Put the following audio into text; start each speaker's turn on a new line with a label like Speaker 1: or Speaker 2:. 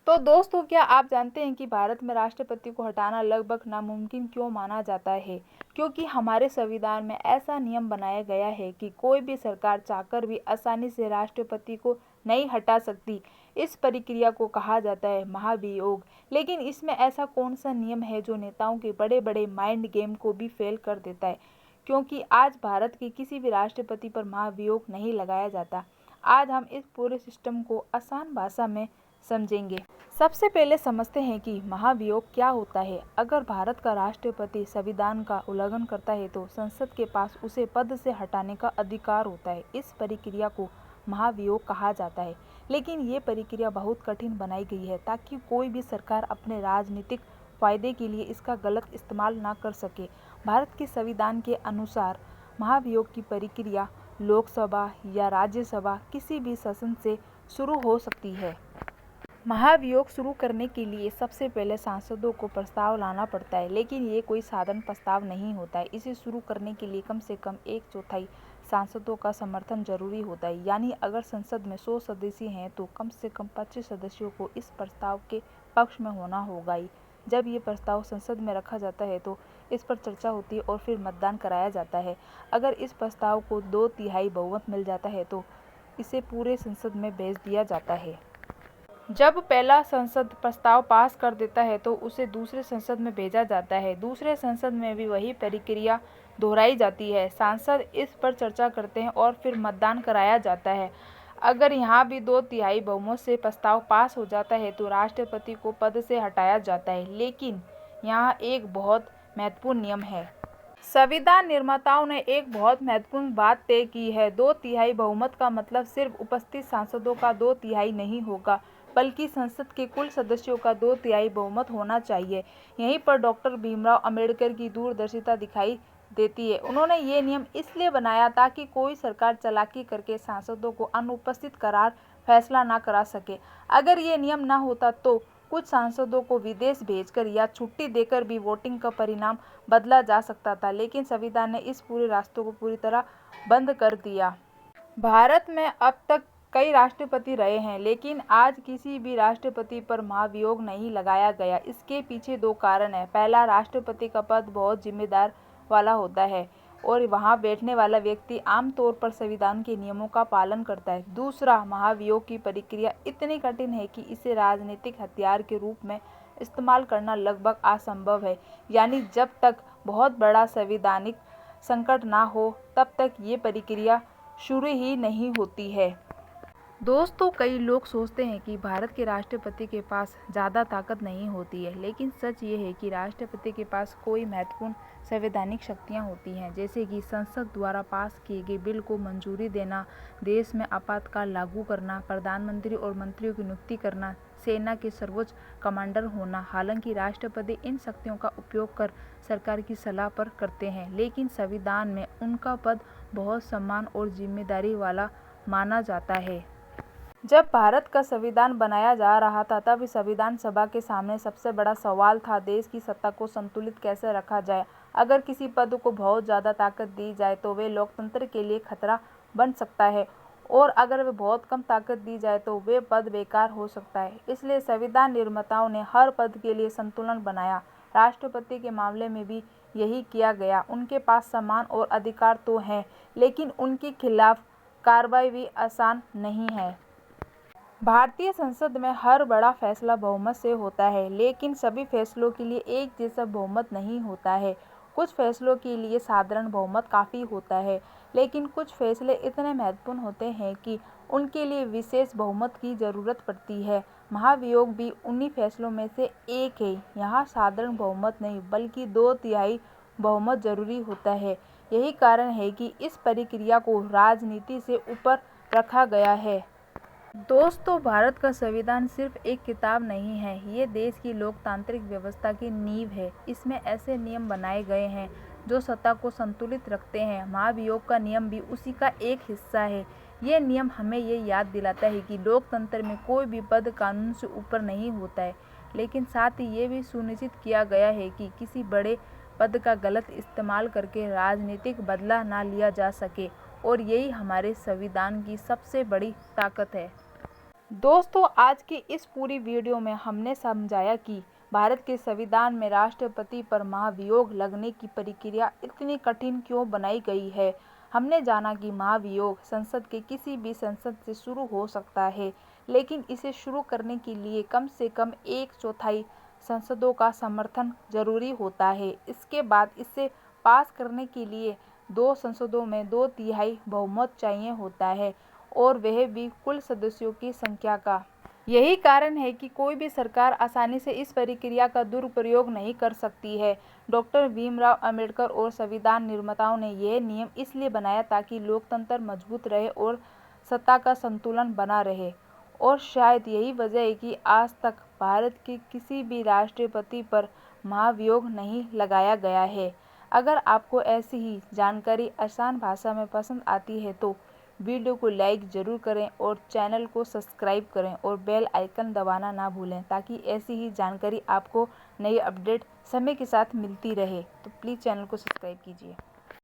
Speaker 1: तो दोस्तों, क्या आप जानते हैं कि भारत में राष्ट्रपति को हटाना लगभग नामुमकिन क्यों माना जाता है? क्योंकि हमारे संविधान में ऐसा नियम बनाया गया है कि कोई भी सरकार चाहकर भी आसानी से राष्ट्रपति को नहीं हटा सकती। इस प्रक्रिया को कहा जाता है महाभियोग। लेकिन इसमें ऐसा कौन सा नियम है जो नेताओं के बड़े बड़े माइंड गेम को भी फेल कर देता है? क्योंकि आज भारत के किसी भी राष्ट्रपति पर महाभियोग नहीं लगाया जाता। आज हम इस पूरे सिस्टम को आसान भाषा में समझेंगे। सबसे पहले समझते हैं कि महाभियोग क्या होता है। अगर भारत का राष्ट्रपति संविधान का उल्लंघन करता है तो संसद के पास उसे पद से हटाने का अधिकार होता है। इस प्रक्रिया को महाभियोग कहा जाता है। लेकिन ये प्रक्रिया बहुत कठिन बनाई गई है ताकि कोई भी सरकार अपने राजनीतिक फायदे के लिए इसका गलत इस्तेमाल ना कर सके। भारत के संविधान के अनुसार महाभियोग की प्रक्रिया लोकसभा या राज्यसभा किसी भी सदन से शुरू हो सकती है। महाभियोग शुरू करने के लिए सबसे पहले सांसदों को प्रस्ताव लाना पड़ता है, लेकिन ये कोई साधारण प्रस्ताव नहीं होता है। इसे शुरू करने के लिए कम से कम 1/4 सांसदों का समर्थन जरूरी होता है। यानी अगर संसद में 100 सदस्य हैं तो कम से कम 25 सदस्यों को इस प्रस्ताव के पक्ष में होना होगा ही। जब ये प्रस्ताव संसद में रखा जाता है तो इस पर चर्चा होती है और फिर मतदान कराया जाता है। अगर इस प्रस्ताव को 2/3 बहुमत मिल जाता है तो इसे पूरे संसद में भेज दिया जाता है। जब पहला संसद प्रस्ताव पास कर देता है तो उसे दूसरे संसद में भेजा जाता है। दूसरे संसद में भी वही प्रक्रिया दोहराई जाती है। सांसद इस पर चर्चा करते हैं और फिर मतदान कराया जाता है। अगर यहाँ भी 2/3 बहुमत से प्रस्ताव पास हो जाता है तो राष्ट्रपति को पद से हटाया जाता है। लेकिन यहाँ एक बहुत महत्वपूर्ण नियम है। संविधान निर्माताओं ने एक बहुत महत्वपूर्ण बात तय की है। 2/3 बहुमत का मतलब सिर्फ उपस्थित सांसदों का 2/3 नहीं होगा, बल्कि संसद के कुल सदस्यों का 2/3 बहुमत होना चाहिए। यहीं पर डॉक्टर भीमराव अंबेडकर की दूरदर्शिता दिखाई देती है। उन्होंने ये नियम इसलिए बनाया ताकि कोई सरकार चालाकी करके सांसदों को अनुपस्थित करार फैसला ना करा सके। अगर ये नियम ना होता तो कुछ सांसदों को विदेश भेजकर या छुट्टी देकर भी वोटिंग का परिणाम बदला जा सकता था। लेकिन संविधान ने इस पूरे रास्ते को पूरी तरह बंद कर दिया। भारत में अब तक कई राष्ट्रपति रहे हैं, लेकिन आज किसी भी राष्ट्रपति पर महाभियोग नहीं लगाया गया। इसके पीछे 2 कारण हैं। पहला, राष्ट्रपति का पद बहुत जिम्मेदार वाला होता है और वहां बैठने वाला व्यक्ति आमतौर पर संविधान के नियमों का पालन करता है। दूसरा, महाभियोग की प्रक्रिया इतनी कठिन है कि इसे राजनीतिक हथियार के रूप में इस्तेमाल करना लगभग असंभव है। यानी जब तक बहुत बड़ा संवैधानिक संकट ना हो तब तक ये प्रक्रिया शुरू ही नहीं होती है। दोस्तों, कई लोग सोचते हैं कि भारत के राष्ट्रपति के पास ज़्यादा ताकत नहीं होती है, लेकिन सच ये है कि राष्ट्रपति के पास कोई महत्वपूर्ण संवैधानिक शक्तियां होती हैं, जैसे कि संसद द्वारा पास किए गए बिल को मंजूरी देना, देश में आपातकाल लागू करना, प्रधानमंत्री और मंत्रियों की नियुक्ति करना, सेना के सर्वोच्च कमांडर होना। हालांकि राष्ट्रपति इन शक्तियों का उपयोग कर सरकार की सलाह पर करते हैं, लेकिन संविधान में उनका पद बहुत सम्मान और जिम्मेदारी वाला माना जाता है। जब भारत का संविधान बनाया जा रहा था तब संविधान सभा के सामने सबसे बड़ा सवाल था देश की सत्ता को संतुलित कैसे रखा जाए। अगर किसी पद को बहुत ज़्यादा ताकत दी जाए तो वे लोकतंत्र के लिए खतरा बन सकता है, और अगर वे बहुत कम ताकत दी जाए तो वे पद बेकार हो सकता है। इसलिए संविधान निर्माताओं ने हर पद के लिए संतुलन बनाया। राष्ट्रपति के मामले में भी यही किया गया। उनके पास सम्मान और अधिकार तो हैं, लेकिन उनके खिलाफ कार्रवाई भी आसान नहीं है। भारतीय संसद में हर बड़ा फैसला बहुमत से होता है, लेकिन सभी फैसलों के लिए एक जैसा बहुमत नहीं होता है। कुछ फैसलों के लिए साधारण बहुमत काफ़ी होता है, लेकिन कुछ फैसले इतने महत्वपूर्ण होते हैं कि उनके लिए विशेष बहुमत की ज़रूरत पड़ती है। महाभियोग भी उन्हीं फैसलों में से एक है। यहाँ साधारण बहुमत नहीं बल्कि 2/3 बहुमत जरूरी होता है। यही कारण है कि इस प्रक्रिया को राजनीति से ऊपर रखा गया है। दोस्तों, भारत का संविधान सिर्फ एक किताब नहीं है, ये देश की लोकतांत्रिक व्यवस्था की नींव है। इसमें ऐसे नियम बनाए गए हैं जो सत्ता को संतुलित रखते हैं। महाभियोग का नियम भी उसी का एक हिस्सा है। ये नियम हमें ये याद दिलाता है कि लोकतंत्र में कोई भी पद कानून से ऊपर नहीं होता है, लेकिन साथ ही ये भी सुनिश्चित किया गया है कि किसी बड़े पद का गलत इस्तेमाल करके राजनीतिक बदला ना लिया जा सके, और यही हमारे संविधान की सबसे बड़ी ताकत है। दोस्तों, आज की इस पूरी वीडियो में हमने समझाया कि भारत के संविधान में राष्ट्रपति पर महाभियोग लगने की प्रक्रिया इतनी कठिन क्यों बनाई गई है। हमने जाना कि महाभियोग संसद के किसी भी संसद से शुरू हो सकता है, लेकिन इसे शुरू करने के लिए कम से कम 1/4 सांसदों का समर्थन जरूरी होता है। इसके बाद इसे पास करने के लिए 2 संसदों में 2/3 बहुमत चाहिए होता है, और वह भी कुल सदस्यों की संख्या का। यही कारण है कि कोई भी सरकार आसानी से इस प्रक्रिया का दुरुपयोग नहीं कर सकती है। डॉक्टर भीमराव अंबेडकर और संविधान निर्माताओं ने यह नियम इसलिए बनाया ताकि लोकतंत्र मजबूत रहे और सत्ता का संतुलन बना रहे। और शायद यही वजह है कि आज तक भारत के किसी भी राष्ट्रपति पर महाभियोग नहीं लगाया गया है। अगर आपको ऐसी ही जानकारी आसान भाषा में पसंद आती है तो वीडियो को लाइक ज़रूर करें और चैनल को सब्सक्राइब करें और बेल आइकन दबाना ना भूलें, ताकि ऐसी ही जानकारी आपको नई अपडेट समय के साथ मिलती रहे। तो प्लीज़ चैनल को सब्सक्राइब कीजिए।